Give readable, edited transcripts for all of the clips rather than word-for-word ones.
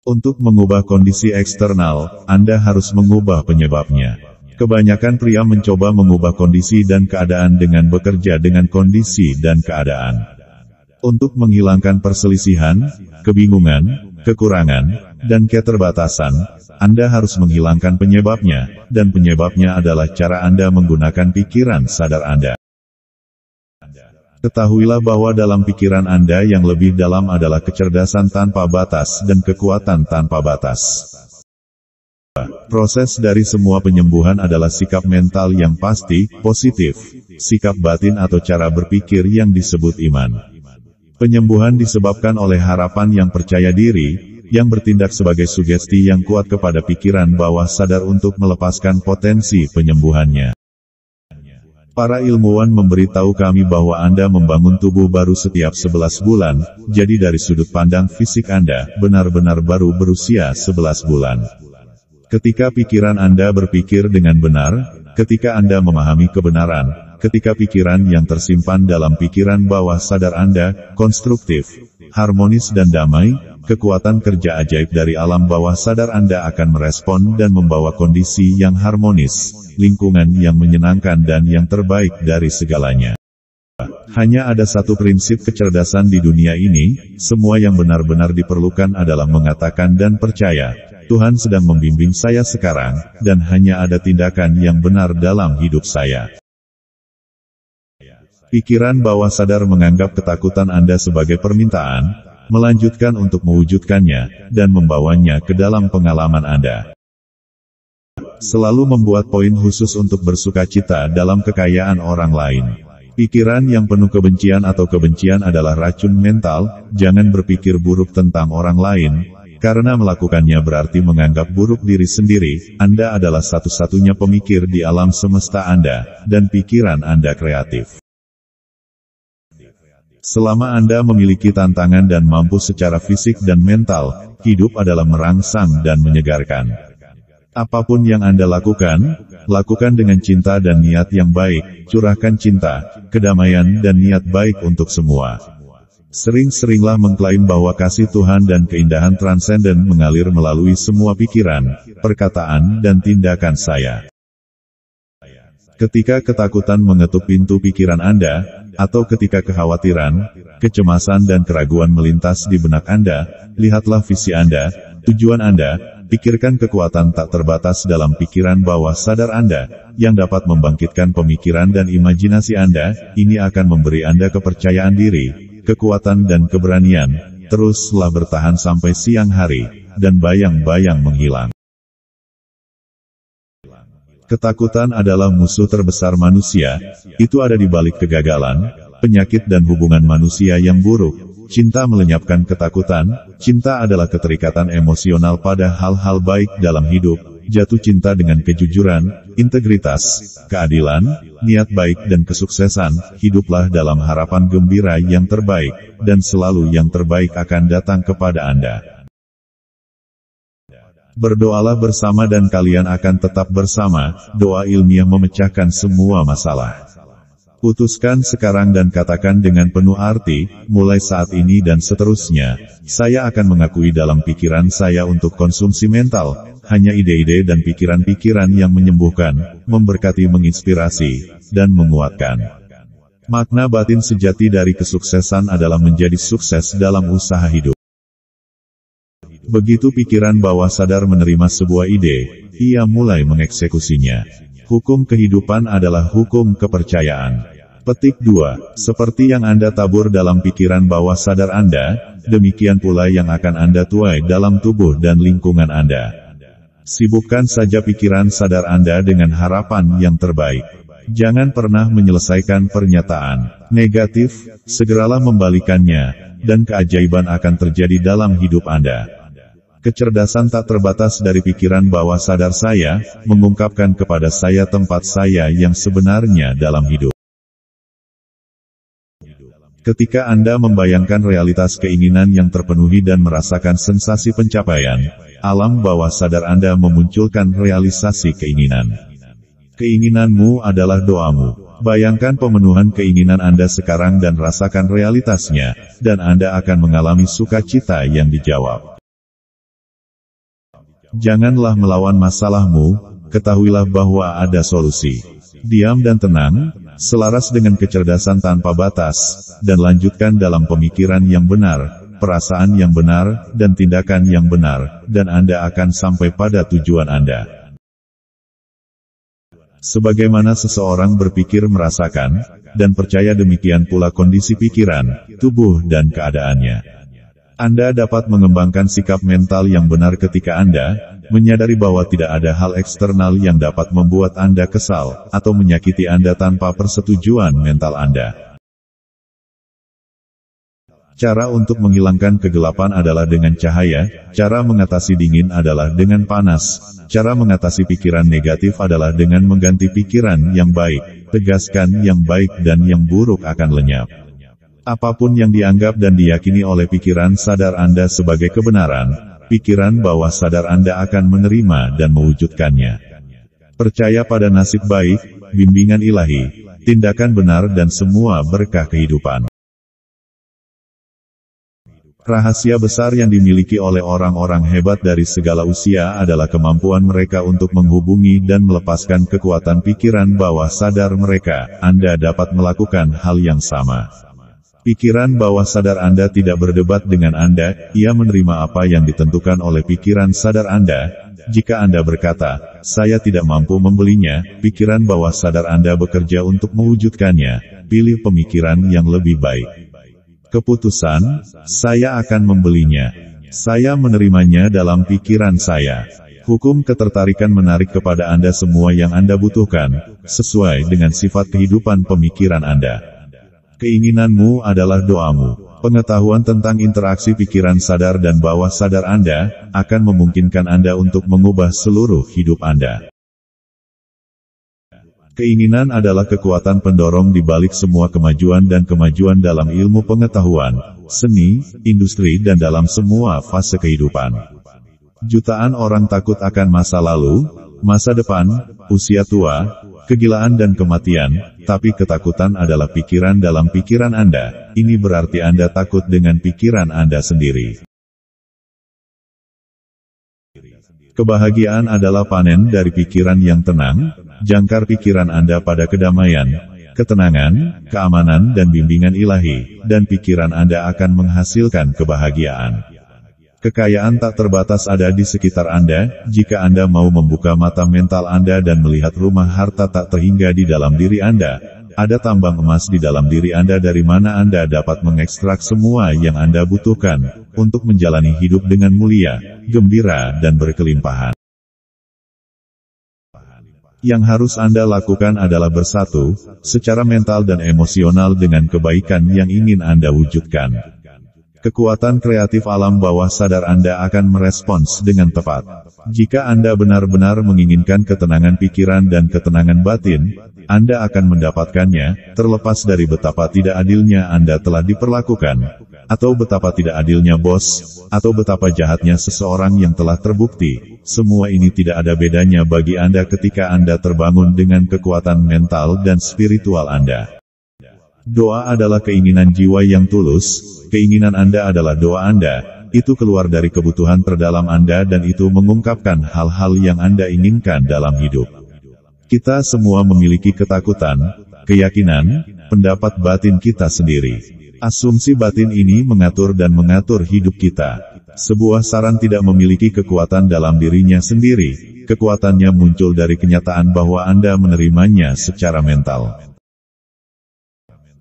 Untuk mengubah kondisi eksternal, Anda harus mengubah penyebabnya. Kebanyakan pria mencoba mengubah kondisi dan keadaan dengan bekerja dengan kondisi dan keadaan. Untuk menghilangkan perselisihan, kebingungan, kekurangan, dan keterbatasan, Anda harus menghilangkan penyebabnya, dan penyebabnya adalah cara Anda menggunakan pikiran sadar Anda. Ketahuilah bahwa dalam pikiran Anda yang lebih dalam adalah kecerdasan tanpa batas dan kekuatan tanpa batas. Proses dari semua penyembuhan adalah sikap mental yang pasti, positif, sikap batin atau cara berpikir yang disebut iman. Penyembuhan disebabkan oleh harapan yang percaya diri, yang bertindak sebagai sugesti yang kuat kepada pikiran bawah sadar untuk melepaskan potensi penyembuhannya. Para ilmuwan memberitahu kami bahwa Anda membangun tubuh baru setiap 11 bulan, jadi dari sudut pandang fisik Anda, benar-benar baru berusia 11 bulan. Ketika pikiran Anda berpikir dengan benar, ketika Anda memahami kebenaran, ketika pikiran yang tersimpan dalam pikiran bawah sadar Anda, konstruktif, harmonis dan damai, kekuatan kerja ajaib dari alam bawah sadar Anda akan merespon dan membawa kondisi yang harmonis, lingkungan yang menyenangkan dan yang terbaik dari segalanya. Hanya ada satu prinsip kecerdasan di dunia ini, semua yang benar-benar diperlukan adalah mengatakan dan percaya, Tuhan sedang membimbing saya sekarang, dan hanya ada tindakan yang benar dalam hidup saya. Pikiran bawah sadar menganggap ketakutan Anda sebagai permintaan, melanjutkan untuk mewujudkannya, dan membawanya ke dalam pengalaman Anda. Selalu membuat poin khusus untuk bersuka cita dalam kekayaan orang lain. Pikiran yang penuh kebencian atau kebencian adalah racun mental, jangan berpikir buruk tentang orang lain, karena melakukannya berarti menganggap buruk diri sendiri. Anda adalah satu-satunya pemikir di alam semesta Anda, dan pikiran Anda kreatif. Selama Anda memiliki tantangan dan mampu secara fisik dan mental, hidup adalah merangsang dan menyegarkan. Apapun yang Anda lakukan, lakukan dengan cinta dan niat yang baik, curahkan cinta, kedamaian dan niat baik untuk semua. Sering-seringlah mengklaim bahwa kasih Tuhan dan keindahan transenden mengalir melalui semua pikiran, perkataan dan tindakan saya. Ketika ketakutan mengetuk pintu pikiran Anda, atau ketika kekhawatiran, kecemasan dan keraguan melintas di benak Anda, lihatlah visi Anda, tujuan Anda, pikirkan kekuatan tak terbatas dalam pikiran bawah sadar Anda, yang dapat membangkitkan pemikiran dan imajinasi Anda. Ini akan memberi Anda kepercayaan diri, kekuatan dan keberanian. Teruslah bertahan sampai siang hari, dan bayang-bayang menghilang. Ketakutan adalah musuh terbesar manusia, itu ada di balik kegagalan, penyakit dan hubungan manusia yang buruk. Cinta melenyapkan ketakutan, cinta adalah keterikatan emosional pada hal-hal baik dalam hidup, jatuh cinta dengan kejujuran, integritas, keadilan, niat baik dan kesuksesan. Hiduplah dalam harapan gembira yang terbaik, dan selalu yang terbaik akan datang kepada Anda. Berdoalah bersama dan kalian akan tetap bersama. Doa ilmiah memecahkan semua masalah. Putuskan sekarang dan katakan dengan penuh arti, mulai saat ini dan seterusnya, saya akan mengakui dalam pikiran saya untuk konsumsi mental, hanya ide-ide dan pikiran-pikiran yang menyembuhkan, memberkati, menginspirasi, dan menguatkan. Makna batin sejati dari kesuksesan adalah menjadi sukses dalam usaha hidup. Begitu pikiran bawah sadar menerima sebuah ide, ia mulai mengeksekusinya. Hukum kehidupan adalah hukum kepercayaan. Petik 2. Seperti yang Anda tabur dalam pikiran bawah sadar Anda, demikian pula yang akan Anda tuai dalam tubuh dan lingkungan Anda. Sibukkan saja pikiran sadar Anda dengan harapan yang terbaik. Jangan pernah menyelesaikan pernyataan negatif, segeralah membalikannya, dan keajaiban akan terjadi dalam hidup Anda. Kecerdasan tak terbatas dari pikiran bawah sadar saya, mengungkapkan kepada saya tempat saya yang sebenarnya dalam hidup. Ketika Anda membayangkan realitas keinginan yang terpenuhi dan merasakan sensasi pencapaian, alam bawah sadar Anda memunculkan realisasi keinginan. Keinginanmu adalah doamu. Bayangkan pemenuhan keinginan Anda sekarang dan rasakan realitasnya, dan Anda akan mengalami sukacita yang dijawab. Janganlah melawan masalahmu, ketahuilah bahwa ada solusi. Diam dan tenang, selaras dengan kecerdasan tanpa batas, dan lanjutkan dalam pemikiran yang benar, perasaan yang benar, dan tindakan yang benar, dan Anda akan sampai pada tujuan Anda. Sebagaimana seseorang berpikir merasakan, dan percaya demikian pula kondisi pikiran, tubuh dan keadaannya. Anda dapat mengembangkan sikap mental yang benar ketika Anda menyadari bahwa tidak ada hal eksternal yang dapat membuat Anda kesal atau menyakiti Anda tanpa persetujuan mental Anda. Cara untuk menghilangkan kegelapan adalah dengan cahaya, cara mengatasi dingin adalah dengan panas, cara mengatasi pikiran negatif adalah dengan mengganti pikiran yang baik, tegaskan yang baik dan yang buruk akan lenyap. Apapun yang dianggap dan diyakini oleh pikiran sadar Anda sebagai kebenaran, pikiran bawah sadar Anda akan menerima dan mewujudkannya. Percaya pada nasib baik, bimbingan ilahi, tindakan benar dan semua berkah kehidupan. Rahasia besar yang dimiliki oleh orang-orang hebat dari segala usia adalah kemampuan mereka untuk menghubungi dan melepaskan kekuatan pikiran bawah sadar mereka. Anda dapat melakukan hal yang sama. Pikiran bawah sadar Anda tidak berdebat dengan Anda, ia menerima apa yang ditentukan oleh pikiran sadar Anda. Jika Anda berkata, saya tidak mampu membelinya, pikiran bawah sadar Anda bekerja untuk mewujudkannya. Pilih pemikiran yang lebih baik. Keputusan, saya akan membelinya. Saya menerimanya dalam pikiran saya. Hukum ketertarikan menarik kepada Anda semua yang Anda butuhkan, sesuai dengan sifat kehidupan pemikiran Anda. Keinginanmu adalah doamu. Pengetahuan tentang interaksi pikiran sadar dan bawah sadar Anda, akan memungkinkan Anda untuk mengubah seluruh hidup Anda. Keinginan adalah kekuatan pendorong di balik semua kemajuan dan kemajuan dalam ilmu pengetahuan, seni, industri dan dalam semua fase kehidupan. Jutaan orang takut akan masa lalu, masa depan, usia tua, kegilaan dan kematian, tapi ketakutan adalah pikiran dalam pikiran Anda. Ini berarti Anda takut dengan pikiran Anda sendiri. Kebahagiaan adalah panen dari pikiran yang tenang. Jangkar pikiran Anda pada kedamaian, ketenangan, keamanan dan bimbingan ilahi, dan pikiran Anda akan menghasilkan kebahagiaan. Kekayaan tak terbatas ada di sekitar Anda, jika Anda mau membuka mata mental Anda dan melihat rumah harta tak terhingga di dalam diri Anda. Ada tambang emas di dalam diri Anda dari mana Anda dapat mengekstrak semua yang Anda butuhkan, untuk menjalani hidup dengan mulia, gembira dan berkelimpahan. Yang harus Anda lakukan adalah bersatu, secara mental dan emosional dengan kebaikan yang ingin Anda wujudkan. Kekuatan kreatif alam bawah sadar Anda akan merespons dengan tepat. Jika Anda benar-benar menginginkan ketenangan pikiran dan ketenangan batin, Anda akan mendapatkannya, terlepas dari betapa tidak adilnya Anda telah diperlakukan, atau betapa tidak adilnya bos, atau betapa jahatnya seseorang yang telah terbukti. Semua ini tidak ada bedanya bagi Anda ketika Anda terbangun dengan kekuatan mental dan spiritual Anda. Doa adalah keinginan jiwa yang tulus, keinginan Anda adalah doa Anda, itu keluar dari kebutuhan terdalam Anda dan itu mengungkapkan hal-hal yang Anda inginkan dalam hidup. Kita semua memiliki ketakutan, keyakinan, pendapat batin kita sendiri. Asumsi batin ini mengatur dan mengatur hidup kita. Sebuah saran tidak memiliki kekuatan dalam dirinya sendiri, kekuatannya muncul dari kenyataan bahwa Anda menerimanya secara mental.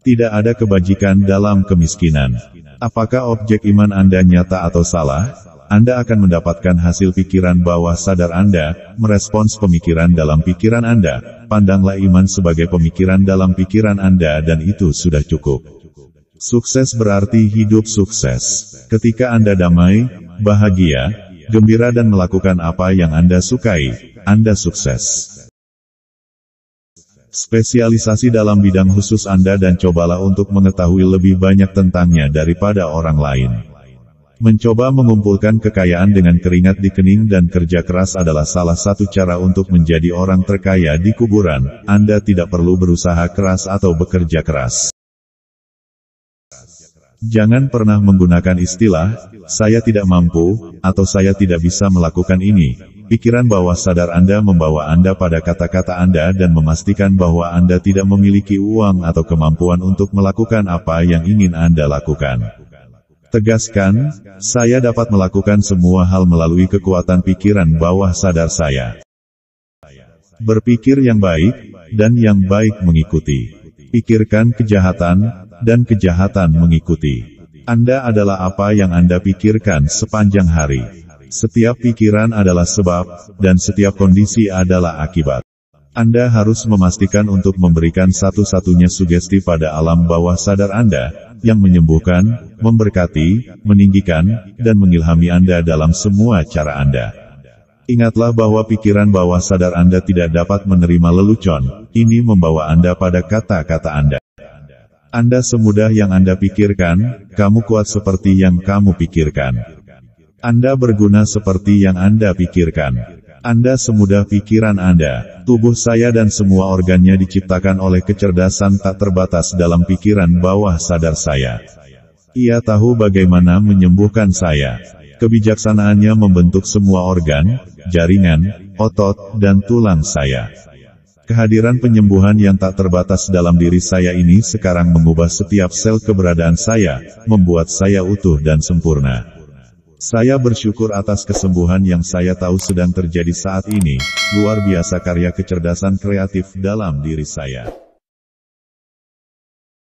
Tidak ada kebajikan dalam kemiskinan. Apakah objek iman Anda nyata atau salah? Anda akan mendapatkan hasil pikiran bawah sadar Anda, merespons pemikiran dalam pikiran Anda. Pandanglah iman sebagai pemikiran dalam pikiran Anda dan itu sudah cukup. Sukses berarti hidup sukses. Ketika Anda damai, bahagia, gembira dan melakukan apa yang Anda sukai, Anda sukses. Spesialisasi dalam bidang khusus Anda dan cobalah untuk mengetahui lebih banyak tentangnya daripada orang lain. Mencoba mengumpulkan kekayaan dengan keringat di kening dan kerja keras adalah salah satu cara untuk menjadi orang terkaya di kuburan. Anda tidak perlu berusaha keras atau bekerja keras. Jangan pernah menggunakan istilah, "saya tidak mampu," atau "saya tidak bisa melakukan ini." Pikiran bawah sadar Anda membawa Anda pada kata-kata Anda dan memastikan bahwa Anda tidak memiliki uang atau kemampuan untuk melakukan apa yang ingin Anda lakukan. Tegaskan, "Saya dapat melakukan semua hal melalui kekuatan pikiran bawah sadar saya." Berpikir yang baik, dan yang baik mengikuti. Pikirkan kejahatan, dan kejahatan mengikuti. Anda adalah apa yang Anda pikirkan sepanjang hari. Setiap pikiran adalah sebab, dan setiap kondisi adalah akibat. Anda harus memastikan untuk memberikan satu-satunya sugesti pada alam bawah sadar Anda, yang menyembuhkan, memberkati, meninggikan, dan mengilhami Anda dalam semua cara Anda. Ingatlah bahwa pikiran bawah sadar Anda tidak dapat menerima lelucon, ini membawa Anda pada kata-kata Anda. Anda semudah yang Anda pikirkan, kamu kuat seperti yang kamu pikirkan. Anda berguna seperti yang Anda pikirkan. Anda semudah pikiran Anda. Tubuh saya dan semua organnya diciptakan oleh kecerdasan tak terbatas dalam pikiran bawah sadar saya. Ia tahu bagaimana menyembuhkan saya. Kebijaksanaannya membentuk semua organ, jaringan, otot, dan tulang saya. Kehadiran penyembuhan yang tak terbatas dalam diri saya ini sekarang mengubah setiap sel keberadaan saya, membuat saya utuh dan sempurna. Saya bersyukur atas kesembuhan yang saya tahu sedang terjadi saat ini, luar biasa karya kecerdasan kreatif dalam diri saya.